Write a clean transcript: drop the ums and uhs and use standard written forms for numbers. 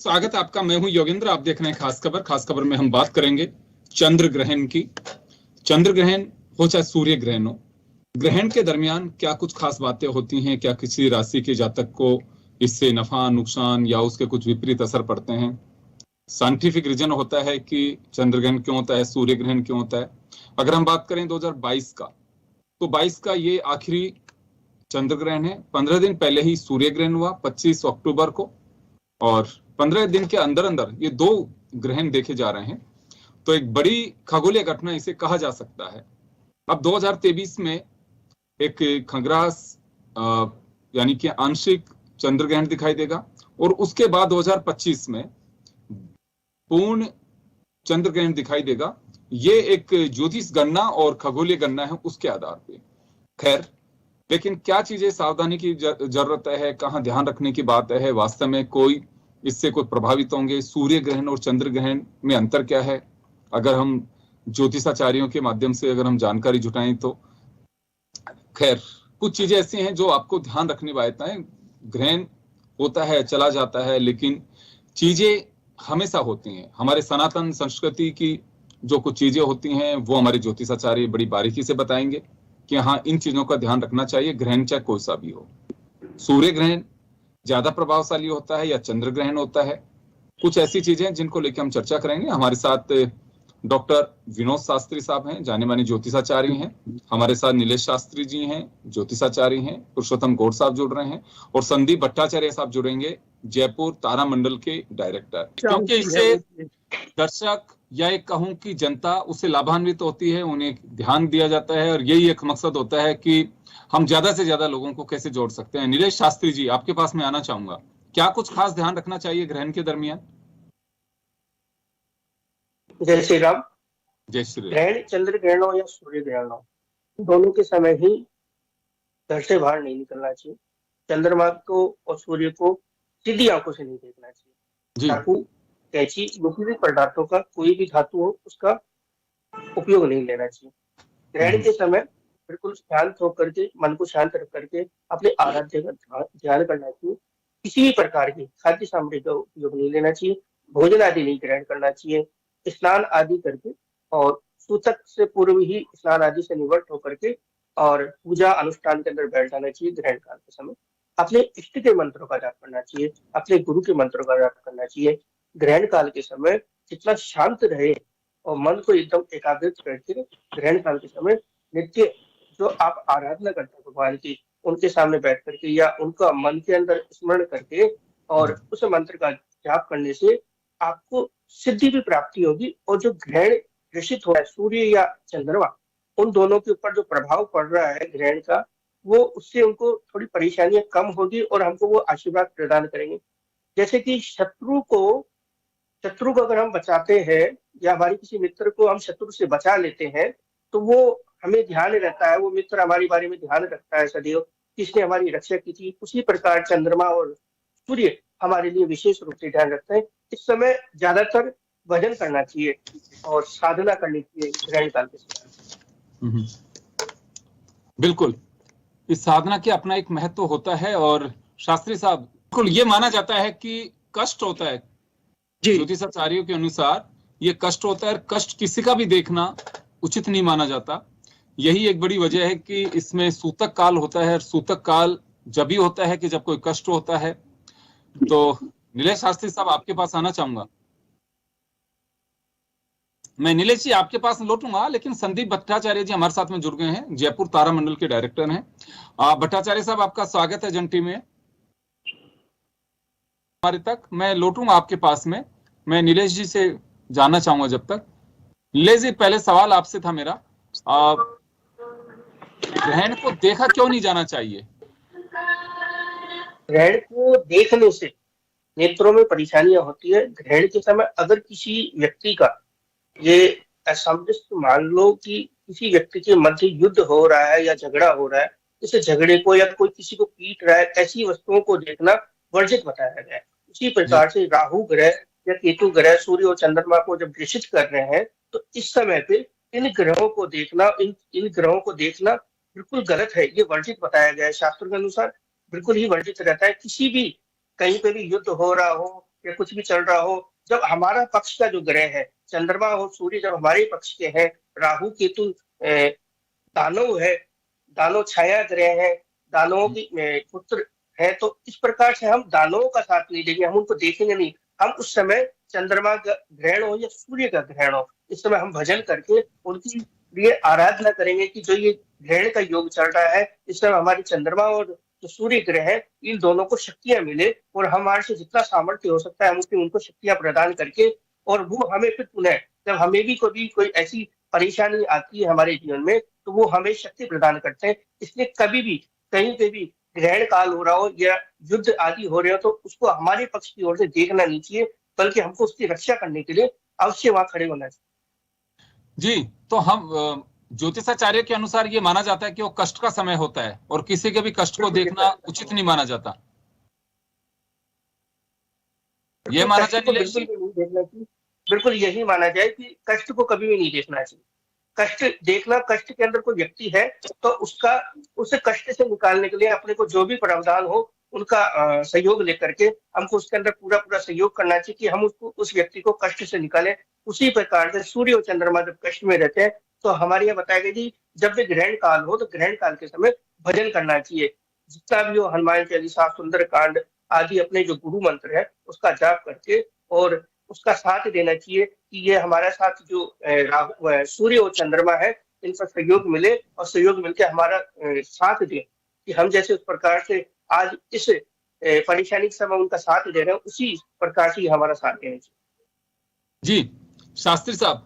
स्वागत है आपका। मैं हूं योगेंद्र, आप देख रहे हैं खास खबर। खास खबर में हम बात करेंगे चंद्र ग्रहण की। चंद्र ग्रहण हो चाहे सूर्य ग्रहण हो, ग्रहण के दरमियान क्या कुछ खास बातें होती हैं? क्या किसी राशि के जातक को इससे नफा नुकसान या उसके कुछ विपरीत असर पड़ते हैं? साइंटिफिक रीजन होता है कि चंद्र ग्रहण क्यों होता है, सूर्य ग्रहण क्यों होता है। अगर हम बात करें 2022 का, तो 22 का ये आखिरी चंद्र ग्रहण है। 15 दिन पहले ही सूर्य ग्रहण हुआ 25 अक्टूबर को, और 15 दिन के अंदर अंदर ये दो ग्रहण देखे जा रहे हैं। तो एक बड़ी खगोलीय घटना इसे कहा जा सकता है। अब 2023 में एक खग्रास यानी कि आंशिक चंद्र ग्रहण दिखाई देगा, और उसके बाद 2025 में पूर्ण चंद्र ग्रहण दिखाई देगा। ये एक ज्योतिष गणना और खगोलीय गणना है, उसके आधार पे। खैर, लेकिन क्या चीजें सावधानी की जरूरत है, कहाँ ध्यान रखने की बात है? वास्तव में कोई इससे कोई प्रभावित होंगे? सूर्य ग्रहण और चंद्र ग्रहण में अंतर क्या है? अगर हम ज्योतिषाचार्यों के माध्यम से अगर हम जानकारी जुटाएं तो खैर, कुछ चीजें ऐसी हैं जो आपको ध्यान रखनी बात है। ग्रहण होता है, चला जाता है, लेकिन चीजें हमेशा होती हैं। हमारे सनातन संस्कृति की जो कुछ चीजें होती हैं वो हमारे ज्योतिषाचार्य बड़ी बारीकी से बताएंगे कि हाँ, इन चीजों का ध्यान रखना चाहिए, ग्रहण चाहे कोई सा भी हो। सूर्य ग्रहण ज्यादा प्रभावशाली होता है या चंद्र ग्रहण होता है? कुछ ऐसी चीजें जिनको लेकर हम चर्चा करेंगे। हमारे साथ डॉक्टर विनोद शास्त्री साहब हैं, जाने माने ज्योतिषाचार्य हैं। हमारे साथ नीलेश शास्त्री जी हैं, ज्योतिषाचार्य हैं। पुरुषोत्तम गौड़ साहब जुड़ रहे हैं, और संदीप भट्टाचार्य साहब जुड़ेंगे, जयपुर तारा मंडल के डायरेक्टर। क्योंकि इससे दर्शक या एक कहूं कि जनता उससे लाभान्वित होती है, उन्हें ध्यान दिया जाता है, और यही एक मकसद होता है कि हम ज्यादा से ज्यादा लोगों को कैसे जोड़ सकते हैं। नीलेश शास्त्री जी, आपके पास मैं आना चाहूंगा। क्या कुछ खास ध्यान रखना चाहिए ग्रहण के दरमियान? जय श्री राम। जय श्री राम। ग्रहण चंद्र ग्रहण हो या सूर्य ग्रहण हो, दोनों के समय ही घर से बाहर नहीं निकलना चाहिए। चंद्रमा को और सूर्य को सीधी आंखों से नहीं देखना चाहिए। चाकू, कैंची, नुकीले पदार्थों का कोई भी धातु हो उसका उपयोग नहीं लेना चाहिए। ग्रहण के समय बिल्कुल शांत होकर के, मन को शांत रख करके अपने आराध्य का ध्यान करना चाहिए। किसी भी प्रकार की खाद्य सामग्री का उपयोग नहीं लेना चाहिए। भोजन आदि नहीं ग्रहण करना चाहिए। स्नान आदि करके और सूतक से पूर्व ही स्नान आदि से निवृत्त होकर के और पूजा अनुष्ठान के अंदर बैठ जाना चाहिए। ग्रहण काल के समय अपने इष्ट के मंत्रों का जाप करना चाहिए, अपने गुरु के मंत्रों का जाप करना चाहिए। ग्रहण काल के समय जितना शांत रहे और मन को एकदम एकाग्रित करके ग्रहण काल के समय नित्य जो आप आराधना करते हैं भगवान की, उनके सामने बैठ करके या उनका मन के अंदर स्मरण करके और उस मंत्र का जाप करने से आपको सिद्धि भी प्राप्ति होगी। और जो ग्रहण ग्रसित हो रहा है, सूर्य या चंद्रमा, उन दोनों के ऊपर जो प्रभाव पड़ रहा है ग्रहण का, वो उससे उनको थोड़ी परेशानियां कम होगी और हमको वो आशीर्वाद प्रदान करेंगे। जैसे कि शत्रु को अगर हम बचाते हैं या हमारे किसी मित्र को हम शत्रु से बचा लेते हैं, तो वो हमें ध्यान रहता है, वो मित्र हमारे बारे में ध्यान रखता है सदैव, किसने हमारी रक्षा की थी। उसी प्रकार चंद्रमा और सूर्य हमारे लिए विशेष रूप से ध्यान रखते हैं। इस समय ज्यादातर भजन करना चाहिए और साधना करनी चाहिए ग्रहण काल के समय। बिल्कुल, इस साधना के अपना एक महत्व होता है। और शास्त्री साहब, बिल्कुल ये माना जाता है कि कष्ट होता है, ज्योतिषाचार्यों के अनुसार ये कष्ट होता है। कष्ट किसी का भी देखना उचित नहीं माना जाता। यही एक बड़ी वजह है कि इसमें सूतक काल होता है। सूतक काल जब भी होता है कि जब कोई कष्ट होता है। तो नीलेश शास्त्री साहब, आपके पास आना चाहूंगा। मैं नीलेश जी आपके पास लौटूंगा, लेकिन संदीप भट्टाचार्य जी हमारे साथ में जुड़ गए हैं, जयपुर तारा मंडल के डायरेक्टर हैं। भट्टाचार्य साहब, आपका स्वागत है जन टीवी में हमारे तक। मैं लौटूंगा आपके पास में। मैं नीलेश जी से जानना चाहूंगा जब तक। नीलेश जी, पहले सवाल आपसे था मेरा, ग्रहण को देखा क्यों नहीं जाना चाहिए? ग्रहण को देखने से नेत्रों में परेशानियां होती है। ग्रहण के समय अगर किसी व्यक्ति का ये असमंजस मान लो कि किसी व्यक्ति के मध्य युद्ध हो रहा है या झगड़ा हो रहा है, इस झगड़े को या कोई किसी को पीट रहा है, ऐसी वस्तुओं को देखना वर्जित बताया गया है। उसी प्रकार से राहु ग्रह या केतु ग्रह सूर्य और चंद्रमा को जब ग्रसित कर रहे हैं, तो इस समय पे इन ग्रहों को देखना, इन ग्रहों को देखना बिल्कुल गलत है। ये वर्जित बताया गया है शास्त्र के अनुसार, बिल्कुल ही वर्जित रहता है। किसी भी कहीं पे भी युद्ध हो रहा हो या कुछ भी चल रहा हो, जब हमारा पक्ष का जो ग्रह है चंद्रमा और सूर्य जब हमारे पक्ष के हैं, राहु केतु दानव है, दानव छाया ग्रह है, दानवों की पुत्र है, तो इस प्रकार से हम दानवों का साथ नहीं देंगे, हम उनको देखेंगे नहीं। हम उस समय चंद्रमा का ग्रहण हो या सूर्य का ग्रहण हो, इस समय हम भजन करके उनकी लिए आराधना करेंगे कि जो ये ग्रहण का योग चल रहा है, इस समय हमारे चंद्रमा और जो सूर्य ग्रह है, इन दोनों को शक्तियां मिले और हमारे से जितना सामर्थ्य हो सकता है हम उनको शक्तियां प्रदान करके, और वो हमें फिर पुनः जब हमें भी कभी कोई ऐसी परेशानी आती है हमारे जीवन में, तो वो हमें शक्ति प्रदान करते हैं। इसलिए कभी भी कहीं पे भी ग्रहण काल हो रहा हो या युद्ध आदि हो रहे हो, तो उसको हमारे पक्ष की ओर से देखना नहीं चाहिए, बल्कि हमको उसकी रक्षा करने के लिए अवश्य वहां खड़े होना चाहिए। जी, तो हम ज्योतिषाचार्य के अनुसार ये माना जाता है कि वो कष्ट का समय होता है और किसी के भी कष्ट को देखना उचित नहीं माना जाता। ये माना जाए बिल्कुल भी नहीं देखना चाहिए, बिल्कुल यही माना जाए कि कष्ट को कभी भी नहीं देखना चाहिए। कष्ट देखना, कष्ट के अंदर कोई व्यक्ति है तो उसे कष्ट से निकालने के लिए अपने को जो भी प्रावधान हो उनका सहयोग लेकर के हमको उसके अंदर पूरा सहयोग करना चाहिए कि हम उस व्यक्ति को कष्ट से निकालें। उसी प्रकार से सूर्य और चंद्रमा जब कष्ट में रहते हैं तो हमारे यहाँ बताया गया कि जब भी ग्रहण काल हो तो ग्रहण काल के समय भजन करना चाहिए। जितना भी हो हनुमान चालीसा, सुंदर कांड आदि अपने जो गुरु मंत्र है उसका जाप करके और उसका साथ देना चाहिए कि ये हमारा साथ जो सूर्य और चंद्रमा है इनका सहयोग मिले और सहयोग मिलकर हमारा साथ दे, कि हम जैसे उस प्रकार से आज इस परेशानी के समय उनका साथ दे रहे हैं, उसी प्रकार से हमारा साथ देना चाहिए। जी शास्त्री साहब,